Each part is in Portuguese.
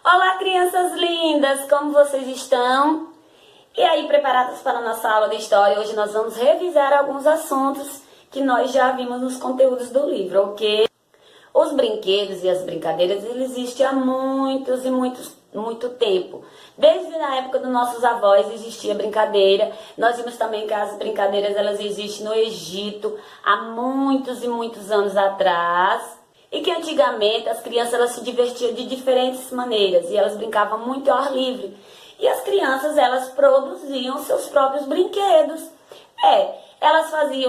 Olá, crianças lindas! Como vocês estão? E aí, preparadas para a nossa aula de história? Hoje nós vamos revisar alguns assuntos que nós já vimos nos conteúdos do livro, ok? Os brinquedos e as brincadeiras, eles existem há muito tempo. Desde a época dos nossos avós existia brincadeira. Nós vimos também que as brincadeiras elas existem no Egito há muitos anos atrás. E que antigamente as crianças elas se divertiam de diferentes maneiras e elas brincavam muito ao ar livre. E as crianças elas produziam seus próprios brinquedos.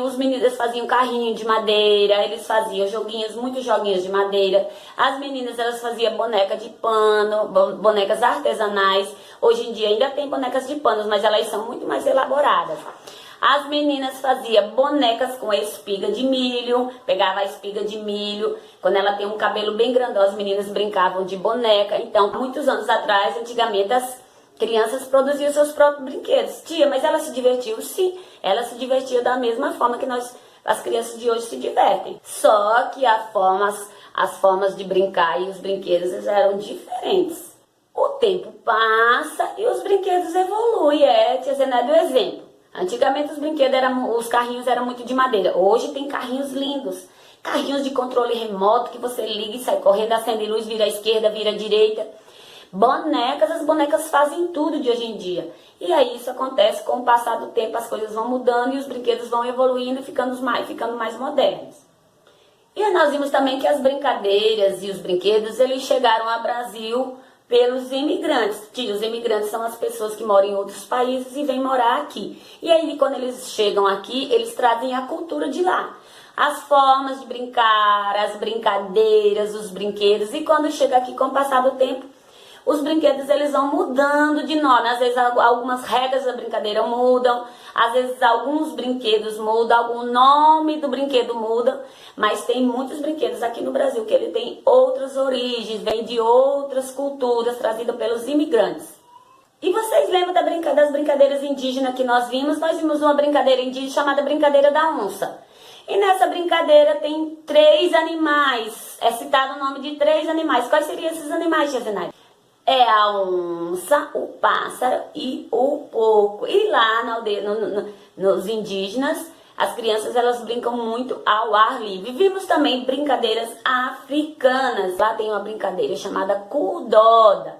Os meninos faziam carrinho de madeira, eles faziam muitos joguinhos de madeira. As meninas elas faziam boneca de pano, bonecas artesanais. Hoje em dia ainda tem bonecas de panos, mas elas são muito mais elaboradas. As meninas faziam bonecas com espiga de milho, pegava a espiga de milho. Quando ela tem um cabelo bem grandão, as meninas brincavam de boneca. Então, muitos anos atrás, antigamente, as crianças produziam seus próprios brinquedos. Tia, mas elas se divertiam? Sim, elas se divertiam da mesma forma que as crianças de hoje se divertem. Só que as formas de brincar e os brinquedos eram diferentes. O tempo passa e os brinquedos evoluem. Tia Zenaide, o exemplo. Antigamente os carrinhos eram muito de madeira. Hoje tem carrinhos lindos. Carrinhos de controle remoto que você liga e sai correndo, acende luz, vira à esquerda, vira à direita. As bonecas fazem tudo de hoje em dia. E aí isso acontece com o passar do tempo, as coisas vão mudando e os brinquedos vão evoluindo e ficando mais modernos. E nós vimos também que as brincadeiras e os brinquedos, eles chegaram ao Brasil pelos imigrantes. Os imigrantes são as pessoas que moram em outros países e vêm morar aqui. E aí, quando eles chegam aqui, eles trazem a cultura de lá. As formas de brincar, as brincadeiras, os brinquedos. E quando chega aqui, com o passar do tempo, os brinquedos eles vão mudando de nome. Às vezes algumas regras da brincadeira mudam, às vezes alguns brinquedos mudam, algum nome do brinquedo muda, mas tem muitos brinquedos aqui no Brasil que ele tem outras origens, vem de outras culturas trazidas pelos imigrantes. E vocês lembram das brincadeiras indígenas que nós vimos? Nós vimos uma brincadeira indígena chamada brincadeira da onça. E nessa brincadeira tem 3 animais, é citado o nome de 3 animais. Quais seriam esses animais, Tia Zenaide? É a onça, o pássaro e o porco. E lá na aldeia, nos indígenas, as crianças elas brincam muito ao ar livre. Vimos também brincadeiras africanas. Lá tem uma brincadeira chamada Kudoda.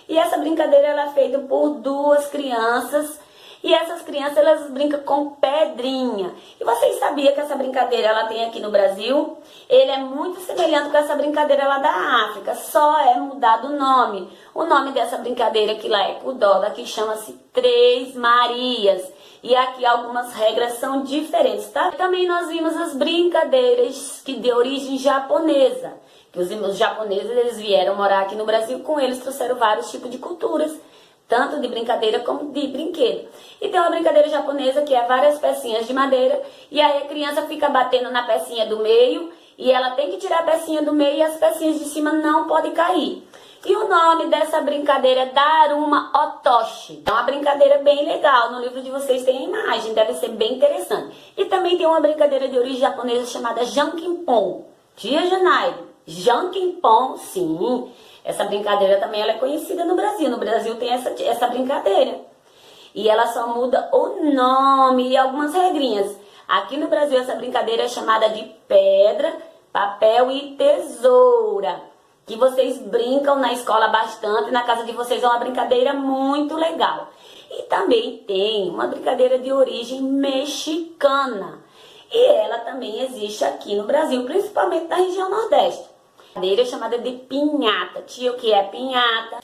E essa brincadeira ela é feita por 2 crianças. E essas crianças elas brincam com pedrinha. E vocês sabiam que essa brincadeira ela tem aqui no Brasil? Ele é muito semelhante com essa brincadeira lá da África, só é mudado o nome. O nome dessa brincadeira que lá é Kudoda, que chama-se Três Marias. E aqui algumas regras são diferentes, tá? Também nós vimos as brincadeiras de origem japonesa. Que os japoneses eles vieram morar aqui no Brasil, com eles trouxeram vários tipos de culturas. Tanto de brincadeira como de brinquedo. E tem uma brincadeira japonesa que é várias pecinhas de madeira. E aí a criança fica batendo na pecinha do meio. E ela tem que tirar a pecinha do meio e as pecinhas de cima não podem cair. E o nome dessa brincadeira é Daruma Otoshi. É uma brincadeira bem legal. No livro de vocês tem a imagem, deve ser bem interessante. E também tem uma brincadeira de origem japonesa chamada Jankinpon. Tia Zenaide, Jankinpon, sim. Essa brincadeira também ela é conhecida no Brasil. No Brasil tem essa brincadeira. E ela só muda o nome e algumas regrinhas. Aqui no Brasil essa brincadeira é chamada de pedra, papel e tesoura. Que vocês brincam na escola bastante. Na casa de vocês é uma brincadeira muito legal. E também tem uma brincadeira de origem mexicana. E ela também existe aqui no Brasil, principalmente na região Nordeste. Brincadeira chamada de pinhata. Tia, o que é pinhata?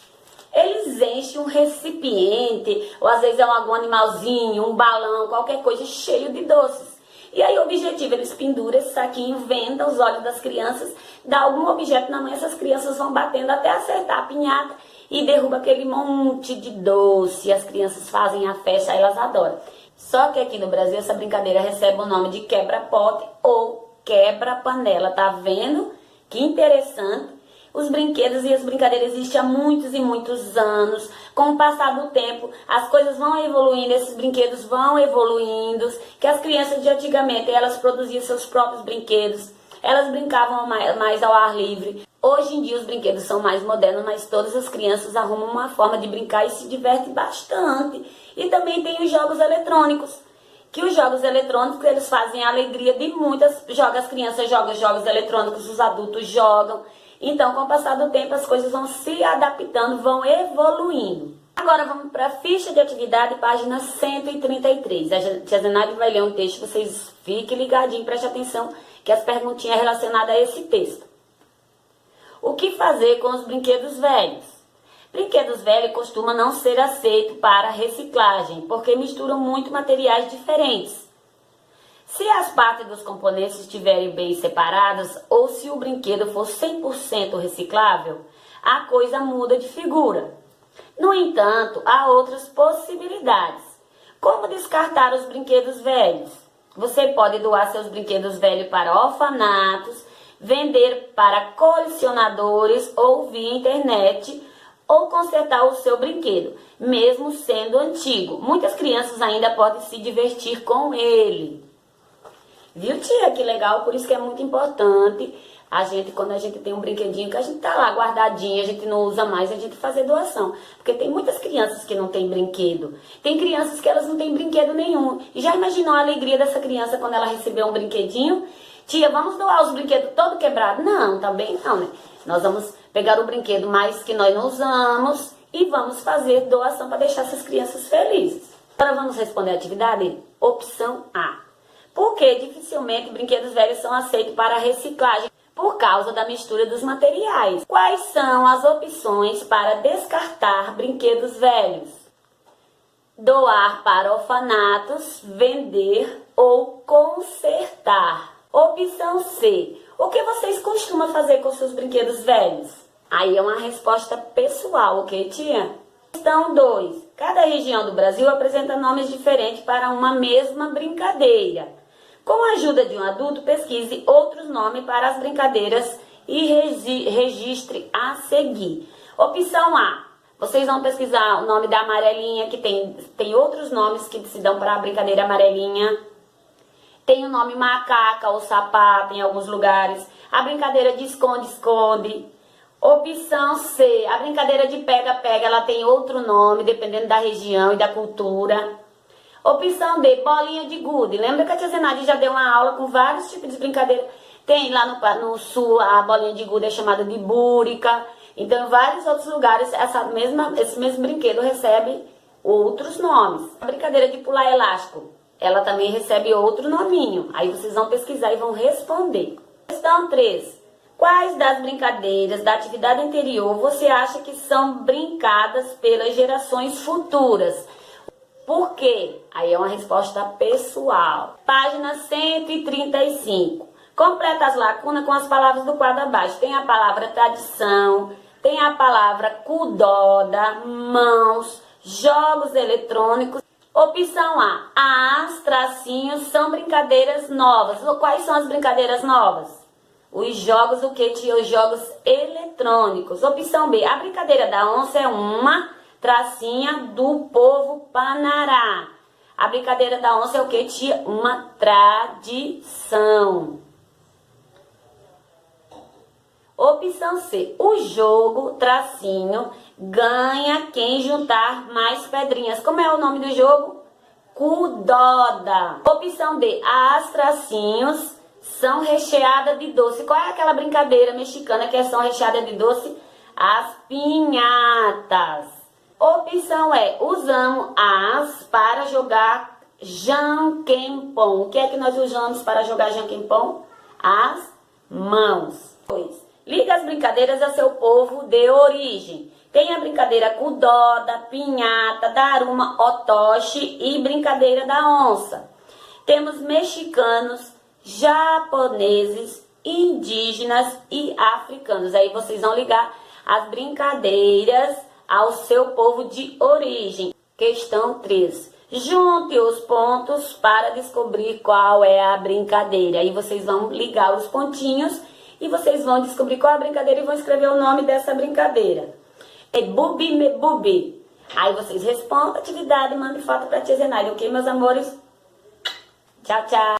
Eles enchem um recipiente, ou às vezes é algum animalzinho, um balão, qualquer coisa cheio de doces. E aí o objetivo, eles penduram esse saquinho, vendam os olhos das crianças, dá algum objeto na mão, essas crianças vão batendo até acertar a pinhata e derruba aquele monte de doce. As crianças fazem a festa, elas adoram. Só que aqui no Brasil essa brincadeira recebe o nome de quebra-pote ou quebra-panela, tá vendo? Que interessante. Os brinquedos e as brincadeiras existem há muitos anos. Com o passar do tempo, as coisas vão evoluindo, esses brinquedos vão evoluindo. Que as crianças de antigamente, elas produziam seus próprios brinquedos. Elas brincavam mais ao ar livre. Hoje em dia os brinquedos são mais modernos, mas todas as crianças arrumam uma forma de brincar e se divertem bastante. E também tem os jogos eletrônicos, que os jogos eletrônicos eles fazem a alegria de muitas. As crianças jogam jogos eletrônicos, os adultos jogam. Então, com o passar do tempo, as coisas vão se adaptando, vão evoluindo. Agora vamos para a ficha de atividade, página 133. A tia Zenaide vai ler um texto, vocês fiquem ligadinhos, prestem atenção, que as perguntinhas relacionadas a esse texto. O que fazer com os brinquedos velhos? Brinquedos velhos costumam não ser aceitos para reciclagem, porque misturam muito materiais diferentes. Se as partes dos componentes estiverem bem separadas, ou se o brinquedo for 100% reciclável, a coisa muda de figura. No entanto, há outras possibilidades. Como descartar os brinquedos velhos? Você pode doar seus brinquedos velhos para orfanatos, vender para colecionadores ou via internet, ou consertar o seu brinquedo, mesmo sendo antigo. Muitas crianças ainda podem se divertir com ele. Viu, tia? Que legal, por isso que é muito importante quando a gente tem um brinquedinho que a gente tá lá guardadinho, a gente não usa mais, a gente fazer doação. Porque tem muitas crianças que não têm brinquedo. Tem crianças que elas não têm brinquedo nenhum. E já imaginou a alegria dessa criança quando ela receber um brinquedinho? Tia, vamos doar os brinquedos todo quebrados? Não, também não, né? Nós vamos pegar o brinquedo mais que nós não usamos e vamos fazer doação para deixar essas crianças felizes. Agora vamos responder a atividade? Opção A. Por que dificilmente brinquedos velhos são aceitos para reciclagem? Por causa da mistura dos materiais. Quais são as opções para descartar brinquedos velhos? Doar para orfanatos, vender ou consertar. Opção C. O que vocês costumam fazer com seus brinquedos velhos? Aí é uma resposta pessoal, ok, tia? Questão 2. Cada região do Brasil apresenta nomes diferentes para uma mesma brincadeira. Com a ajuda de um adulto, pesquise outros nomes para as brincadeiras e registre a seguir. Opção A. Vocês vão pesquisar o nome da amarelinha, que tem outros nomes que se dão para a brincadeira amarelinha. Tem o nome macaca ou sapato em alguns lugares. A brincadeira de esconde-esconde. Opção C. A brincadeira de pega-pega, ela tem outro nome, dependendo da região e da cultura. Opção D, bolinha de gude. Lembra que a tia Zenaide já deu uma aula com vários tipos de brincadeira? Tem lá no sul a bolinha de gude é chamada de búrica. Então, em vários outros lugares, esse mesmo brinquedo recebe outros nomes. A brincadeira de pular elástico, ela também recebe outro nominho. Aí vocês vão pesquisar e vão responder. Questão 3. Quais das brincadeiras da atividade anterior você acha que são brincadas pelas gerações futuras? Por quê? Aí é uma resposta pessoal. Página 135. Completa as lacunas com as palavras do quadro abaixo. Tem a palavra tradição, tem a palavra cudoda, mãos, jogos eletrônicos. Opção A. As, tracinhos, são brincadeiras novas. Quais são as brincadeiras novas? Os jogos, o que, tia? Os jogos eletrônicos. Opção B. A brincadeira da onça é uma tracinha do povo Panará. A brincadeira da onça é o que, tia? Uma tradição. Opção C. O jogo, tracinho, ganha quem juntar mais pedrinhas. Como é o nome do jogo? Cudoda. Opção D. As tracinhos são recheadas de doce. Qual é aquela brincadeira mexicana que são recheadas de doce? As pinhatas. Opção E. Usamos as para jogar janquempom. O que é que nós usamos para jogar janquempom? As mãos. 2. Liga as brincadeiras a seu povo de origem. Tem a brincadeira cudoda, pinhata, daruma, otoshi e brincadeira da onça. Temos mexicanos, japoneses, indígenas e africanos. Aí vocês vão ligar as brincadeiras ao seu povo de origem. Questão 3. Junte os pontos para descobrir qual é a brincadeira. Aí vocês vão ligar os pontinhos e vocês vão descobrir qual é a brincadeira e vão escrever o nome dessa brincadeira. É bubi me bubi. Aí vocês respondem a atividade e mandem foto para a tia Zenaide, ok, meus amores? Tchau, tchau.